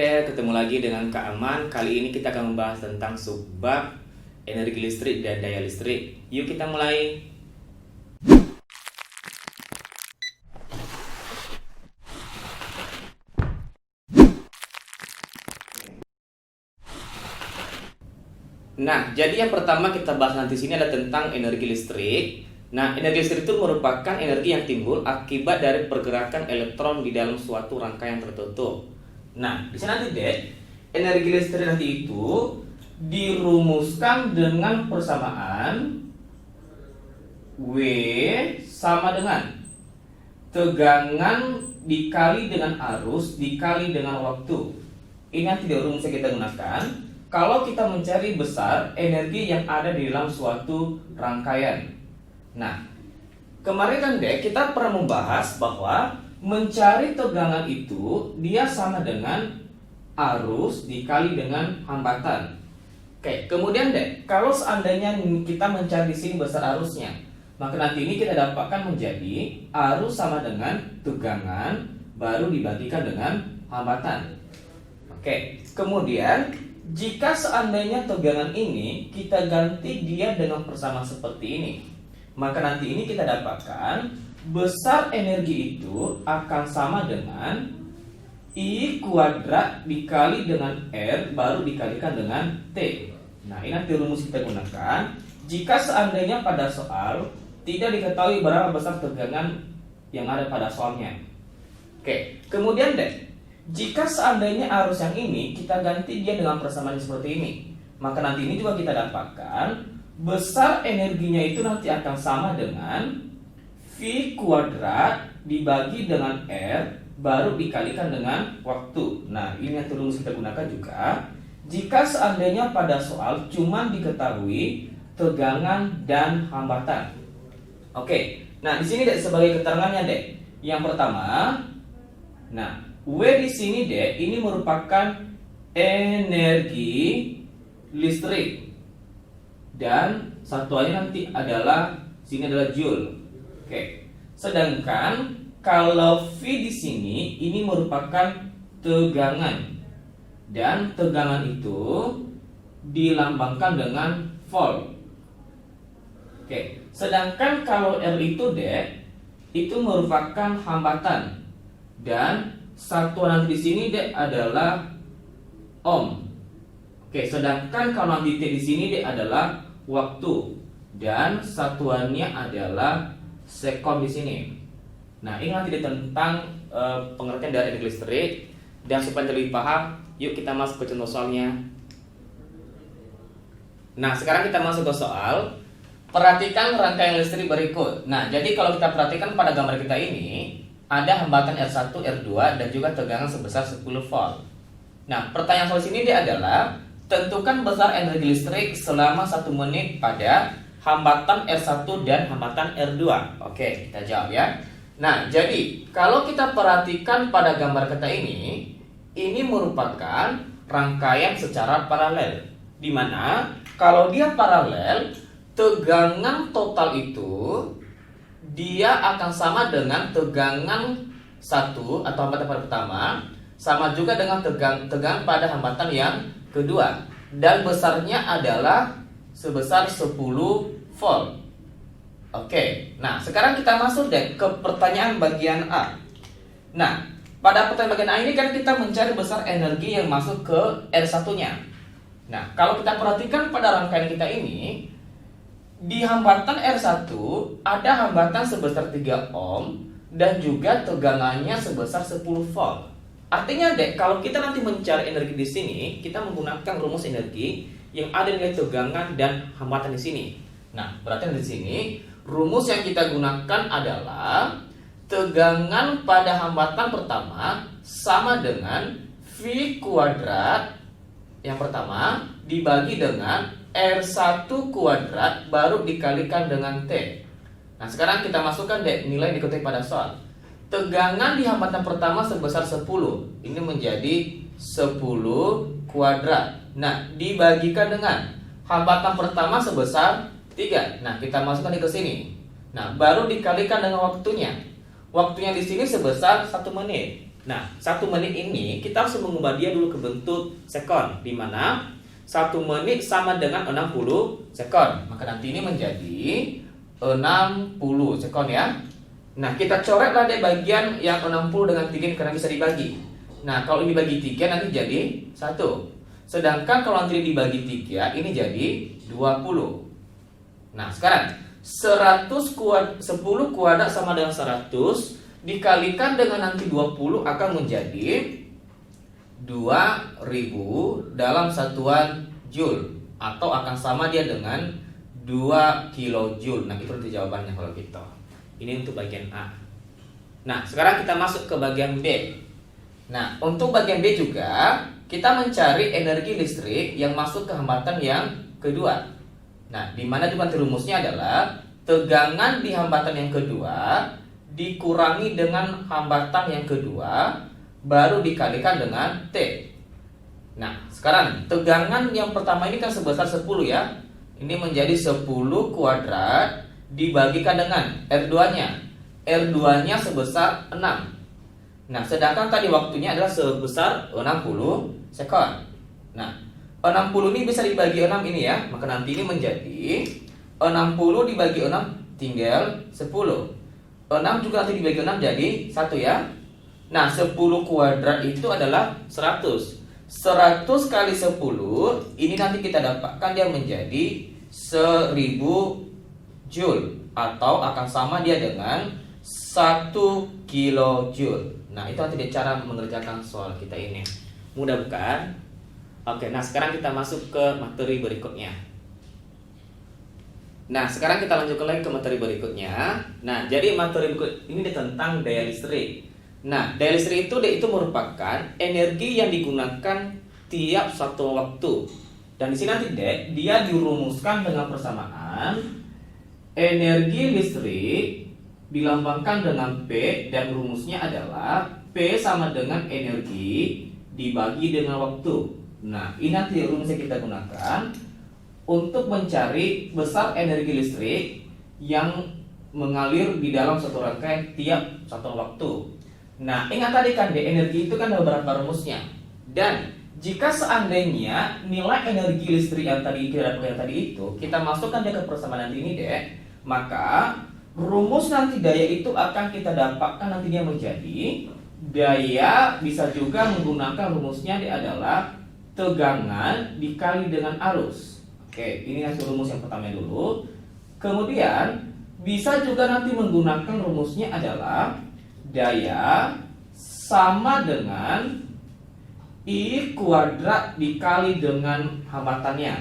Dek, ketemu lagi dengan Kak Aman. Kali ini kita akan membahas tentang subbab energi listrik dan daya listrik. Yuk kita mulai. Nah, jadi yang pertama kita bahas nanti sini adalah tentang energi listrik. Nah, energi listrik itu merupakan energi yang timbul akibat dari pergerakan elektron di dalam suatu rangkaian tertutup. Nah, di sini nanti dek, energi listrik nanti itu dirumuskan dengan persamaan W sama dengan tegangan dikali dengan arus dikali dengan waktu. Ini nanti rumusnya kita gunakan kalau kita mencari besar energi yang ada di dalam suatu rangkaian. Nah, kemarin kan dek kita pernah membahas bahwa mencari tegangan itu dia sama dengan arus dikali dengan hambatan. Oke, kemudian dek, kalau seandainya kita mencari di sini besar arusnya, maka nanti ini kita dapatkan menjadi arus sama dengan tegangan baru dibagikan dengan hambatan. Oke, kemudian jika seandainya tegangan ini kita ganti dia dengan persamaan seperti ini, maka nanti ini kita dapatkan besar energi itu akan sama dengan I kuadrat dikali dengan R baru dikalikan dengan T. Nah, ini nanti rumus kita gunakan jika seandainya pada soal tidak diketahui berapa besar tegangan yang ada pada soalnya. Oke, kemudian deh, jika seandainya arus yang ini kita ganti dia dengan persamaan seperti ini, maka nanti ini juga kita dapatkan besar energinya itu nanti akan sama dengan V kuadrat dibagi dengan R baru dikalikan dengan waktu. Nah, ini yang rumus kita gunakan juga jika seandainya pada soal cuma diketahui tegangan dan hambatan. Oke, nah di sini dek sebagai keterangannya dek. Yang pertama, nah W di sini dek ini merupakan energi listrik dan satuannya nanti adalah sini adalah joule. Oke, sedangkan kalau V di sini ini merupakan tegangan dan tegangan itu dilambangkan dengan volt. Oke, sedangkan kalau R itu dek itu merupakan hambatan dan satuan nanti di sini dek adalah ohm. Oke, sedangkan kalau nanti T di sini dek adalah waktu dan satuannya adalah sekon di sini. Nah, ini nanti tentang pengertian dari energi listrik, dan supaya lebih paham, yuk kita masuk ke contoh soalnya. Nah, sekarang kita masuk ke soal. Perhatikan rangkaian listrik berikut. Nah, jadi kalau kita perhatikan pada gambar kita ini, ada hambatan R1, R2 dan juga tegangan sebesar 10 volt. Nah, pertanyaan soal sini dia adalah tentukan besar energi listrik selama 1 menit pada hambatan R1 dan hambatan R2. Oke, kita jawab ya. Nah, jadi kalau kita perhatikan pada gambar kita ini merupakan rangkaian secara paralel, di mana kalau dia paralel, tegangan total itu dia akan sama dengan tegangan 1 atau hambatan pada pertama, sama juga dengan tegangan pada hambatan yang kedua, dan besarnya adalah sebesar 10 volt. Oke, nah sekarang kita masuk deh ke pertanyaan bagian A. Nah, pada pertanyaan bagian A ini kan kita mencari besar energi yang masuk ke R1-nya. Nah, kalau kita perhatikan pada rangkaian kita ini, di hambatan R1 ada hambatan sebesar 3 ohm dan juga tegangannya sebesar 10 volt. Artinya dek, kalau kita nanti mencari energi di sini, kita menggunakan rumus energi yang ada nilai tegangan dan hambatan di sini. Nah, berarti di sini rumus yang kita gunakan adalah tegangan pada hambatan pertama sama dengan V kuadrat yang pertama dibagi dengan R1 kuadrat baru dikalikan dengan T. Nah, sekarang kita masukkan deh nilai yang dikutip pada soal. Tegangan di hambatan pertama sebesar 10. Ini menjadi 10 kuadrat. Nah, dibagikan dengan hambatan pertama sebesar 3. Nah, kita masukkan ke sini. Nah, baru dikalikan dengan waktunya. Waktunya di sini sebesar 1 menit. Nah, 1 menit ini kita harus mengubah dia dulu ke bentuk sekon, di mana 1 menit sama dengan 60 sekon. Maka nanti ini menjadi 60 sekon ya. Nah, kita coretlah deh bagian yang 60 dengan 3 ini karena bisa dibagi. Nah, kalau ini dibagi 3 nanti jadi 1. Sedangkan kalau nanti dibagi 3 ini jadi 20. Nah, sekarang 10 kuadrat sama dengan 100 dikalikan dengan nanti 20 akan menjadi 2000 dalam satuan joule, atau akan sama dia dengan 2 kilojoule. Nah, itu nanti jawabannya kalau gitu. Ini untuk bagian A. Nah, sekarang kita masuk ke bagian B. Nah, untuk bagian B juga kita mencari energi listrik yang masuk ke hambatan yang kedua. Nah, di mana juga nanti rumusnya adalah tegangan di hambatan yang kedua dikurangi dengan hambatan yang kedua baru dikalikan dengan T. Nah, sekarang tegangan yang pertama ini kan sebesar 10 ya. Ini menjadi 10 kuadrat dibagikan dengan R2-nya. R2-nya sebesar 6. Nah, sedangkan tadi waktunya adalah sebesar 60 sekon. Nah, 60 ini bisa dibagi 6 ini ya. Maka nanti ini menjadi 60 dibagi 6 tinggal 10. 6 juga nanti dibagi 6 jadi 1 ya. Nah, 10 kuadrat itu adalah 100. 100 kali 10 ini nanti kita dapatkan dia menjadi 1000 joule, atau akan sama dia dengan 1 kilojoule. Nah, itu nanti cara mengerjakan soal kita ini. Mudah bukan? Oke, nah sekarang kita masuk ke materi berikutnya. Nah, sekarang kita lanjutkan lagi ke materi berikutnya. Nah, jadi materi berikut ini tentang daya listrik. Nah, daya listrik itu merupakan energi yang digunakan tiap satu waktu. Dan di sini nanti dia dirumuskan dengan persamaan energi listrik dilambangkan dengan P, dan rumusnya adalah P sama dengan energi dibagi dengan waktu. Nah, ini nanti rumusnya kita gunakan untuk mencari besar energi listrik yang mengalir di dalam satu rangkaian tiap satu waktu. Nah, ingat tadi kan energi itu kan ada beberapa rumusnya. Dan jika seandainya nilai energi listrik yang tadi kita dapatkan tadi itu kita masukkan dia ke persamaan nanti ini maka rumus nanti daya itu akan kita dapatkan nantinya menjadi daya, bisa juga menggunakan rumusnya adalah tegangan dikali dengan arus. Oke, ini hasil rumus yang pertama dulu. Kemudian bisa juga nanti menggunakan rumusnya adalah daya sama dengan I kuadrat dikali dengan hambatannya.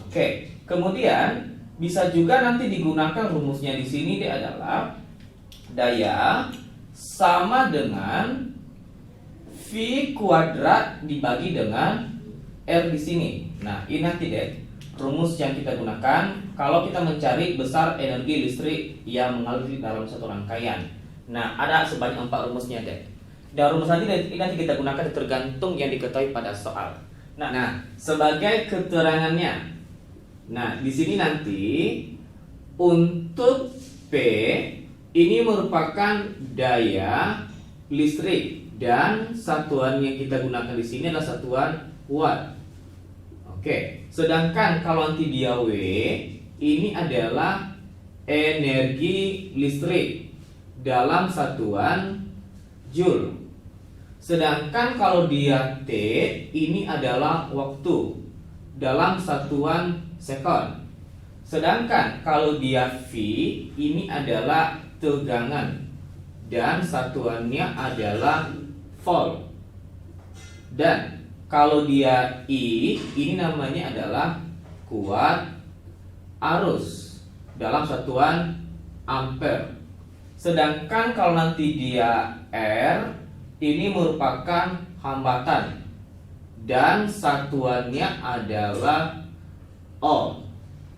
Oke, kemudian bisa juga nanti digunakan rumusnya di sini adalah daya sama dengan V kuadrat dibagi dengan R di sini. Nah, ini nanti rumus yang kita gunakan kalau kita mencari besar energi listrik yang mengalir dalam satu rangkaian. Nah, ada sebanyak 4 rumusnya Dan rumus nanti kita gunakan tergantung yang diketahui pada soal. Nah, sebagai keterangannya. Nah, di sini nanti untuk P ini merupakan daya listrik dan satuan yang kita gunakan di sini adalah satuan watt. Oke, sedangkan kalau nanti dia W ini adalah energi listrik dalam satuan joule. Sedangkan kalau dia T ini adalah waktu dalam satuan sekon. Sedangkan kalau dia V ini adalah tegangan dan satuannya adalah volt. Dan kalau dia I ini namanya adalah kuat arus dalam satuan ampere. Sedangkan kalau nanti dia R ini merupakan hambatan dan satuannya adalah ohm.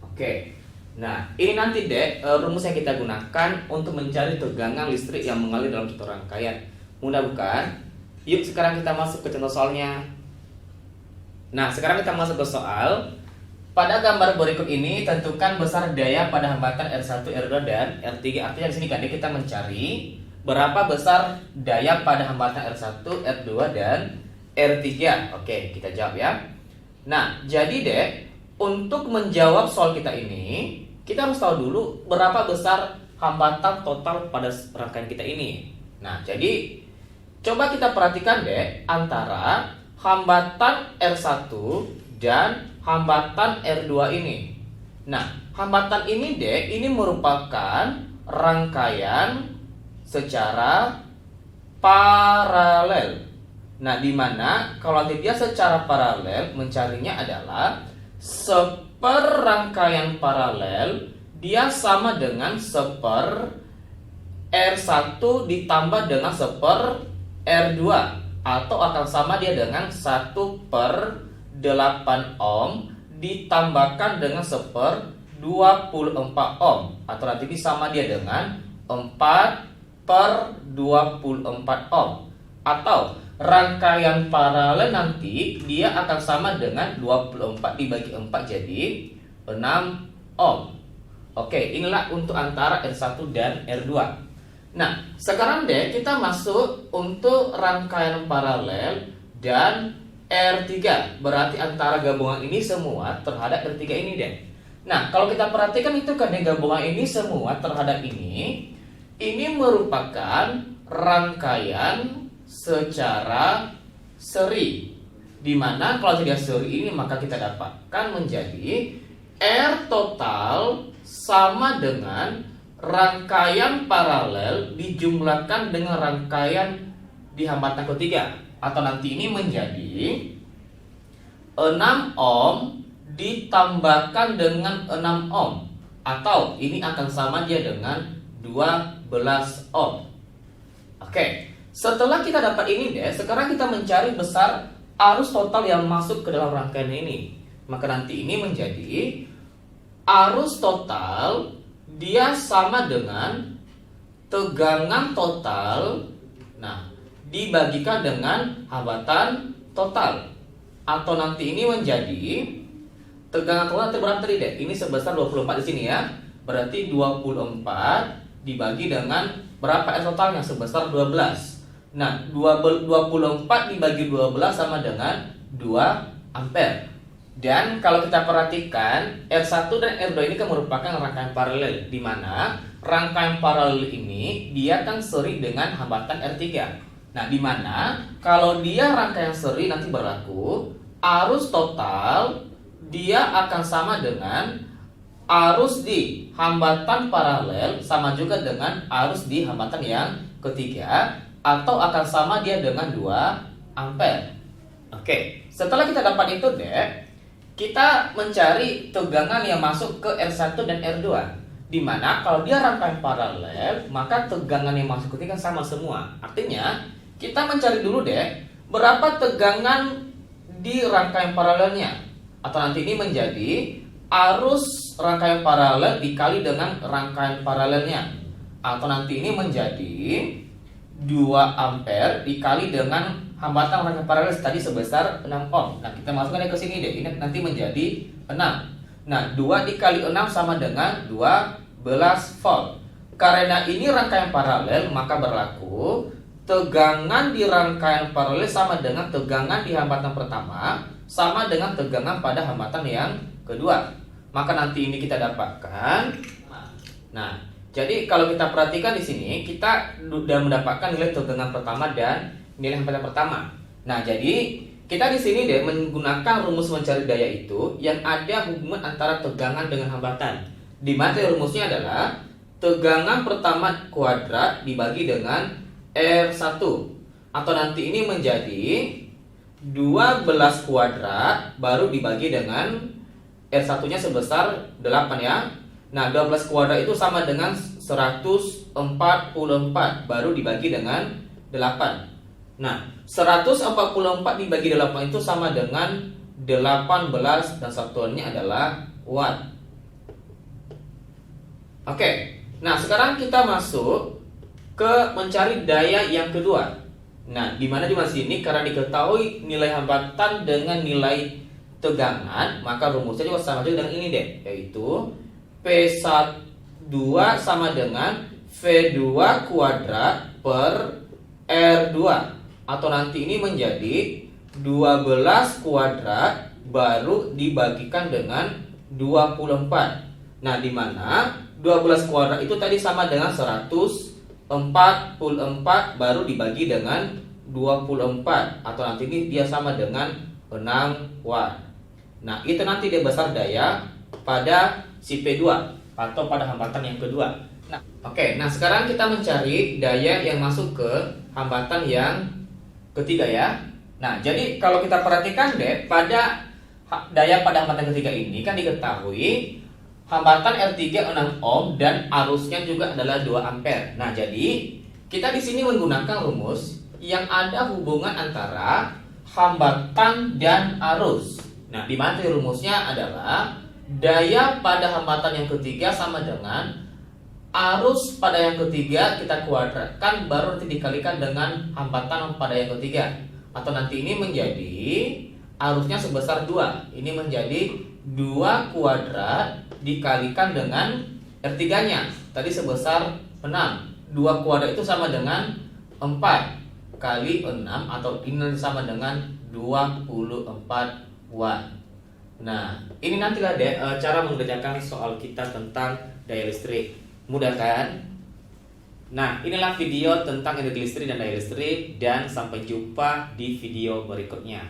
Oke. Nah, ini nanti rumus yang kita gunakan untuk mencari tegangan listrik yang mengalir dalam satu rangkaian. Mudah bukan? Yuk sekarang kita masuk ke contoh soalnya. Nah, sekarang kita masuk ke soal. Pada gambar berikut ini tentukan besar daya pada hambatan R1, R2 dan R3. Artinya di sini kan kita mencari berapa besar daya pada hambatan R1, R2, dan R3? Oke, kita jawab ya. Nah, jadi deh, untuk menjawab soal kita ini, kita harus tahu dulu berapa besar hambatan total pada rangkaian kita ini. Nah, jadi coba kita perhatikan deh antara hambatan R1 dan hambatan R2 ini. Nah, hambatan ini deh, ini merupakan rangkaian secara paralel. Nah, dimana kalau dia secara paralel, mencarinya adalah seperrangkaian paralel, dia sama dengan seper R1 ditambah dengan seper R2, atau akan sama dia dengan 1/8 ohm ditambahkan dengan seper 24 ohm, atau nanti ini sama dia dengan 4/24 ohm. Atau rangkaian paralel nanti dia akan sama dengan 24 dibagi 4 jadi 6 ohm. Oke, inilah untuk antara R1 dan R2. Nah, sekarang deh kita masuk untuk rangkaian paralel dan R3. Berarti antara gabungan ini semua terhadap R3 ini deh. Nah, kalau kita perhatikan itu kan gabungan ini semua terhadap ini merupakan rangkaian secara seri. Dimana kalau tidak seri ini maka kita dapatkan menjadi R total sama dengan rangkaian paralel dijumlahkan dengan rangkaian di hambatan ketiga, atau nanti ini menjadi 6 ohm ditambahkan dengan 6 ohm, atau ini akan sama dia dengan 12 ohm. Oke, setelah kita dapat ini deh, sekarang kita mencari besar arus total yang masuk ke dalam rangkaian ini. Maka nanti ini menjadi arus total dia sama dengan tegangan total, nah, dibagikan dengan hambatan total, atau nanti ini menjadi tegangan total berapa tadi deh? Ini sebesar 24 di sini ya. Berarti 24 dibagi dengan berapa R totalnya? Sebesar 12. Nah, 24 dibagi 12 sama dengan 2 ampere. Dan kalau kita perhatikan R1 dan R2 ini kan merupakan rangkaian paralel, di mana rangkaian paralel ini dia kan seri dengan hambatan R3. Nah, di mana kalau dia rangkaian seri nanti berlaku arus total dia akan sama dengan arus di hambatan paralel sama juga dengan arus di hambatan yang ketiga, atau akan sama dia dengan 2 ampere. Oke, setelah kita dapat itu deh, kita mencari tegangan yang masuk ke R1 dan R2. Dimana kalau dia rangkaian paralel, maka tegangan yang masuk ke kan sama semua. Artinya, kita mencari dulu deh, berapa tegangan di rangkaian paralelnya. Atau nanti ini menjadi arus rangkaian paralel dikali dengan rangkaian paralelnya. Atau nanti ini menjadi 2 ampere dikali dengan hambatan rangkaian paralel tadi sebesar 6 ohm. Nah, kita masukkan ke sini deh. Ini nanti menjadi 6. Nah, 2 dikali 6 sama dengan 12 volt. Karena ini rangkaian paralel, maka berlaku tegangan di rangkaian paralel sama dengan tegangan di hambatan pertama sama dengan tegangan pada hambatan yang kedua. Maka nanti ini kita dapatkan. Nah, jadi kalau kita perhatikan di sini, kita sudah mendapatkan nilai tegangan pertama dan nilai hambatan pertama. Nah, jadi kita di sini deh menggunakan rumus mencari daya itu yang ada hubungan antara tegangan dengan hambatan. Di mana rumusnya adalah tegangan pertama kuadrat dibagi dengan R1, atau nanti ini menjadi 12 kuadrat baru dibagi dengan R1-nya sebesar 8 ya. Nah, 12 kuadrat itu sama dengan 144 baru dibagi dengan 8. Nah, 144 dibagi 8 itu sama dengan 18 dan satuannya adalah watt. Oke. Nah, sekarang kita masuk ke mencari daya yang kedua. Nah, di mana di sini karena diketahui nilai hambatan dengan nilai tegangan, maka rumusnya juga sama juga dengan ini deh, yaitu P12 sama dengan V V2 kuadrat per R2, atau nanti ini menjadi 12 kuadrat baru dibagikan dengan 24. Nah, di mana 12 kuadrat itu tadi sama dengan 144 baru dibagi dengan 24, atau nanti ini dia sama dengan 6 watt. Nah, itu nanti dia besar daya pada si P2 atau pada hambatan yang kedua. Nah, oke. Nah, sekarang kita mencari daya yang masuk ke hambatan yang ketiga ya. Nah, jadi kalau kita perhatikan deh, pada daya pada hambatan ketiga ini kan diketahui hambatan R3 6 ohm dan arusnya juga adalah 2 ampere. Nah, jadi kita di sini menggunakan rumus yang ada hubungan antara hambatan dan arus. Nah, di mana rumusnya adalah daya pada hambatan yang ketiga sama dengan arus pada yang ketiga kita kuadratkan baru nanti dikalikan dengan hambatan pada yang ketiga, atau nanti ini menjadi arusnya sebesar 2. Ini menjadi 2 kuadrat dikalikan dengan R3-nya tadi sebesar 6. 2 kuadrat itu sama dengan 4 kali 6, atau ini sama dengan 24 watt. Nah, ini nantilah deh cara mengerjakan soal kita tentang daya listrik. Mudah kan? Nah, inilah video tentang energi listrik dan daya listrik, dan sampai jumpa di video berikutnya.